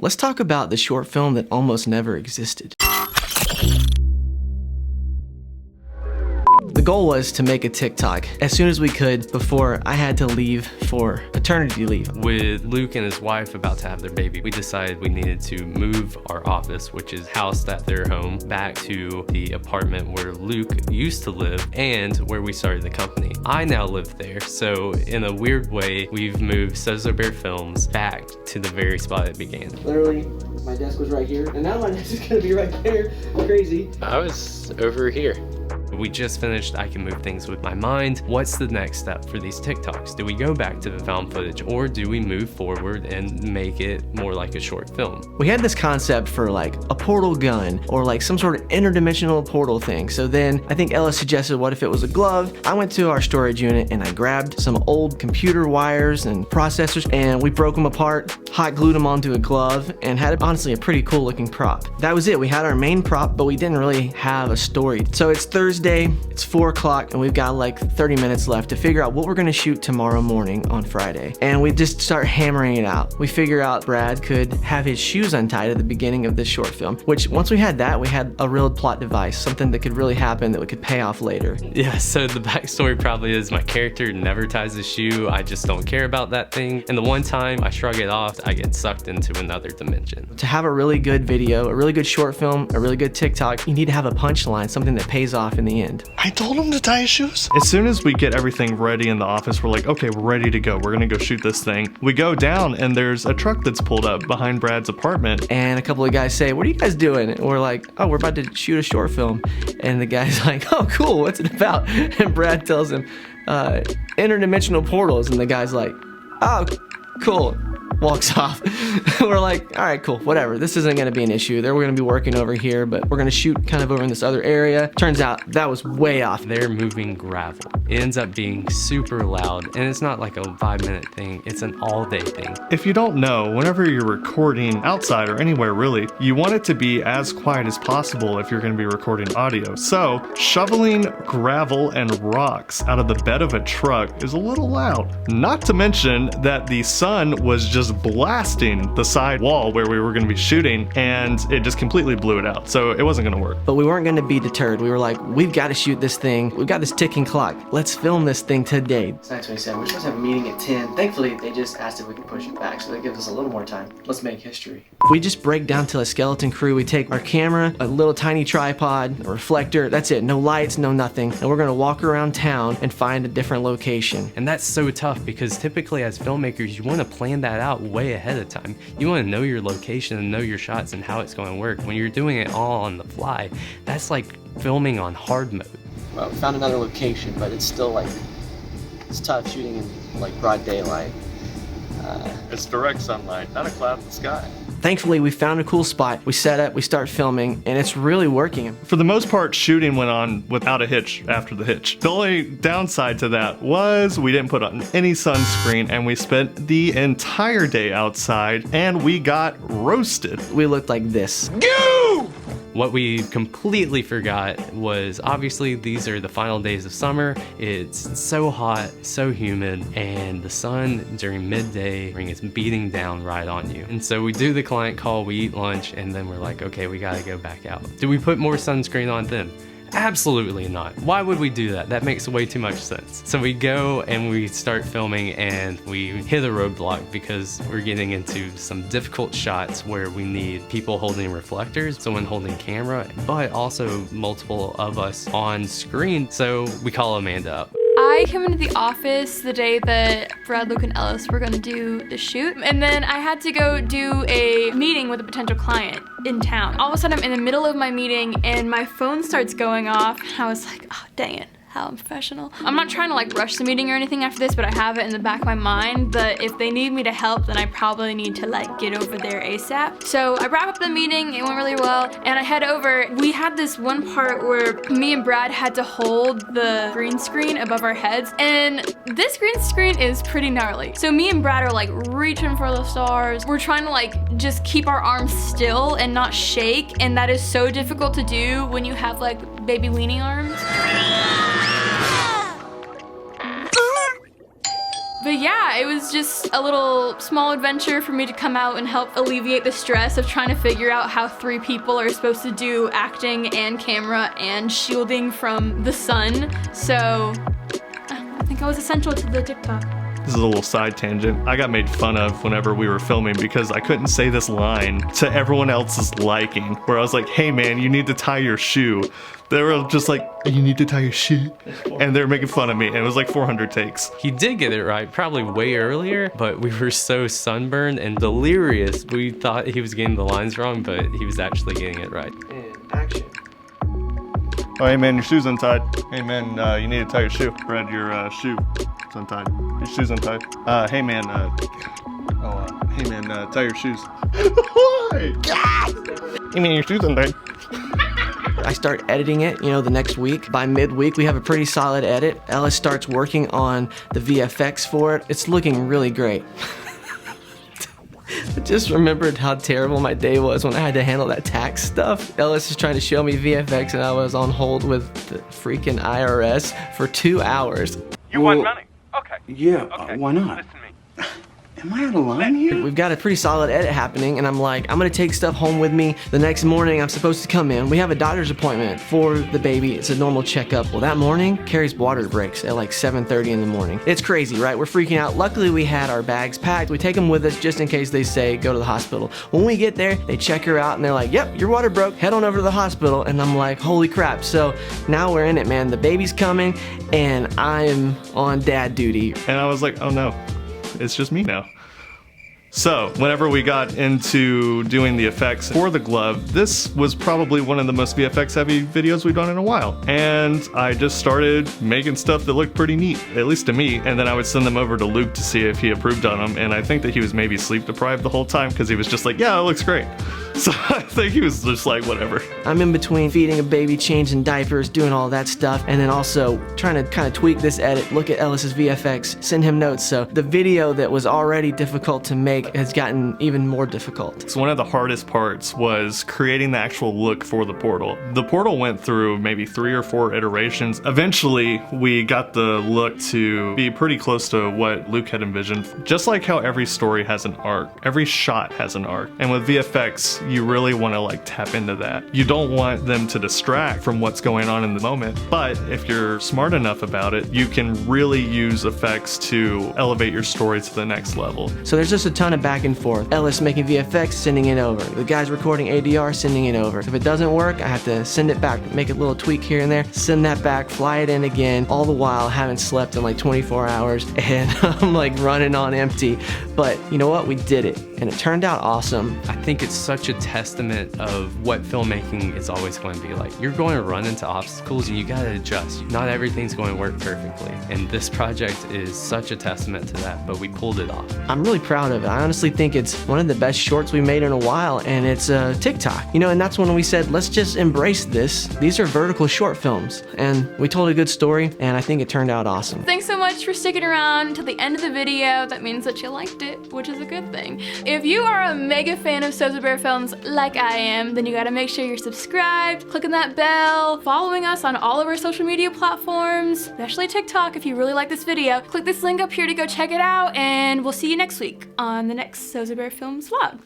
let's talk about the short film that almost never existed. The goal was to make a TikTok as soon as we could before I had to leave for paternity leave. With Luke and his wife about to have their baby, we decided we needed to move our office, which is housed at their home, back to the apartment where Luke used to live and where we started the company. I now live there, so in a weird way, we've moved Sozo Bear Films back to the very spot it began. Literally, my desk was right here, and now my desk is gonna be right there. Crazy. I was over here. We just finished I Can Move Things With My Mind. What's the next step for these TikToks? Do we go back to the found footage, or do we move forward and make it more like a short film? We had this concept for like a portal gun or like some sort of interdimensional portal thing. So then I think Ella suggested, what if it was a glove? I went to our storage unit and I grabbed some old computer wires and processors, and we broke them apart, hot glued them onto a glove, and had honestly a pretty cool looking prop. That was it. We had our main prop, but we didn't really have a story. So it's Thursday, it's 4 o'clock, and we've got like 30 minutes left to figure out what we're gonna shoot tomorrow morning on Friday. And we just start hammering it out. We figure out Brad could have his shoes untied at the beginning of this short film, which once we had that, we had a real plot device, something that could really happen that we could pay off later. Yeah, so the backstory probably is my character never ties his shoe. I just don't care about that thing. And the one time I shrug it off, I get sucked into another dimension. To have a really good video, a really good short film, a really good TikTok, you need to have a punchline, something that pays off in the end. I told him to tie his shoes. As soon as we get everything ready in the office, we're like, okay, we're ready to go. We're gonna go shoot this thing. We go down and there's a truck that's pulled up behind Brad's apartment. And a couple of guys say, what are you guys doing? And we're like, oh, we're about to shoot a short film. And the guy's like, oh, cool, what's it about? And Brad tells him, interdimensional portals. And the guy's like, oh, cool. Walks off. We're like, all right, cool, whatever. This isn't gonna be an issue. We're gonna be working over here, but we're gonna shoot kind of over in this other area. Turns out that was way off. They're moving gravel. It ends up being super loud, and it's not like a 5-minute thing, it's an all-day thing. If you don't know, whenever you're recording outside or anywhere really, you want it to be as quiet as possible if you're gonna be recording audio. So, shoveling gravel and rocks out of the bed of a truck is a little loud. Not to mention that the sun was just blasting the side wall where we were going to be shooting, and it just completely blew it out. So it wasn't going to work. But we weren't going to be deterred. We were like, we've got to shoot this thing. We've got this ticking clock. Let's film this thing today. It's 9:27. We're supposed to have a meeting at 10. Thankfully, they just asked if we could push it back, so that gives us a little more time. Let's make history. We just break down to a skeleton crew. We take our camera, a little tiny tripod, a reflector. That's it. No lights, no nothing. And we're going to walk around town and find a different location. And that's so tough because typically as filmmakers, you want to plan that out way ahead of time. You want to know your location and know your shots and how it's going to work. When you're doing it all on the fly, that's like filming on hard mode. Well, we found another location, but it's still like, it's tough shooting in like broad daylight. It's direct sunlight, not a cloud in the sky. Thankfully, we found a cool spot. We set up, we start filming, and it's really working. For the most part, shooting went on without a hitch after the hitch. The only downside to that was we didn't put on any sunscreen, and we spent the entire day outside, and we got roasted. We looked like this. What we completely forgot was obviously these are the final days of summer. It's so hot, so humid, and the sun during midday is beating down right on you. And so we do the client call, we eat lunch, and then we're like, okay, we gotta go back out. Do we put more sunscreen on then? Absolutely not. Why would we do that? That makes way too much sense. So we go and we start filming and we hit a roadblock because we're getting into some difficult shots where we need people holding reflectors, someone holding camera, but also multiple of us on screen. So we call Amanda up. I came into the office the day that Brad, Luke, and Ellis were gonna do the shoot, and then I had to go do a meeting with a potential client in town. All of a sudden, I'm in the middle of my meeting, and my phone starts going off. I was like, oh, dang it. How unprofessional. I'm not trying to like rush the meeting or anything after this, but I have it in the back of my mind that if they need me to help, then I probably need to like get over there ASAP. So I wrap up the meeting, it went really well, and I head over. We had this one part where me and Brad had to hold the green screen above our heads, and this green screen is pretty gnarly. So me and Brad are like reaching for the stars. We're trying to like just keep our arms still and not shake, and that is so difficult to do when you have like baby weaning arms. But But yeah, it was just a little small adventure for me to come out and help alleviate the stress of trying to figure out how 3 people are supposed to do acting and camera and shielding from the sun. So I think I was essential to the TikTok. This is a little side tangent. I got made fun of whenever we were filming because I couldn't say this line to everyone else's liking, where I was like, hey man, you need to tie your shoe. They were just like, you need to tie your shoe. And they were making fun of me, and it was like 400 takes. He did get it right, probably way earlier, but we were so sunburned and delirious. We thought he was getting the lines wrong, but he was actually getting it right. And action. Oh, hey man, your shoe's untied. Hey man, you need to tie your shoe. Brad, your shoe is untied. Your shoe's untied. Hey man, hey man, tie your shoes. Why? Hey man, your shoe's untied. I start editing it, the next week. By midweek, we have a pretty solid edit. Ellis starts working on the VFX for it. It's looking really great. I just remembered how terrible my day was when I had to handle that tax stuff. Ellis is trying to show me VFX and I was on hold with the freaking IRS for 2 hours. You want money? Okay. Yeah, Okay. why not? Listen to me. Am I out of line here? We've got a pretty solid edit happening and I'm like, I'm gonna take stuff home with me. The next morning I'm supposed to come in. We have a doctor's appointment for the baby. It's a normal checkup. Well, that morning, Carrie's water breaks at like 7:30 in the morning. It's crazy, right? We're freaking out. Luckily, we had our bags packed. We take them with us just in case they say go to the hospital. When we get there, they check her out and they're like, yep, your water broke. Head on over to the hospital. And I'm like, holy crap. So now we're in it, man. The baby's coming and I am on dad duty. And I was like, oh no, it's just me now. So, whenever we got into doing the effects for the glove, this was probably one of the most VFX heavy videos we've done in a while. And I just started making stuff that looked pretty neat, at least to me, and then I would send them over to Luke to see if he approved on them, and I think that he was maybe sleep deprived the whole time because he was just like, yeah, it looks great. So I think he was just like, whatever. I'm in between feeding a baby, changing diapers, doing all that stuff, and then also trying to kind of tweak this edit, look at Ellis's VFX, send him notes. So the video that was already difficult to make has gotten even more difficult. So one of the hardest parts was creating the actual look for the portal. The portal went through maybe 3 or 4 iterations. Eventually, we got the look to be pretty close to what Luke had envisioned. Just like how every story has an arc, every shot has an arc. And with VFX, you really want to like tap into that. You don't want them to distract from what's going on in the moment, but if you're smart enough about it, you can really use effects to elevate your story to the next level. So there's just a ton of back and forth. Ellis making VFX, sending it over. The guys recording ADR, sending it over. If it doesn't work, I have to send it back, make a little tweak here and there, send that back, fly it in again, all the while haven't slept in like 24 hours and I'm like running on empty. But you know what? We did it and it turned out awesome. I think it's such a testament of what filmmaking is always going to be like. You're going to run into obstacles and you got to adjust. Not everything's going to work perfectly. And this project is such a testament to that, but we pulled it off. I'm really proud of it. I honestly think it's one of the best shorts we made in a while, and it's TikTok. And that's when we said, let's just embrace this. These are vertical short films, and we told a good story, and I think it turned out awesome. Thanks so much for sticking around until the end of the video. That means that you liked it, which is a good thing. If you are a mega fan of Sozo Bear Films like I am, then you gotta make sure you're subscribed, clicking that bell, following us on all of our social media platforms, especially TikTok if you really like this video. Click this link up here to go check it out, and we'll see you next week on the next Sozo Bear Films vlog.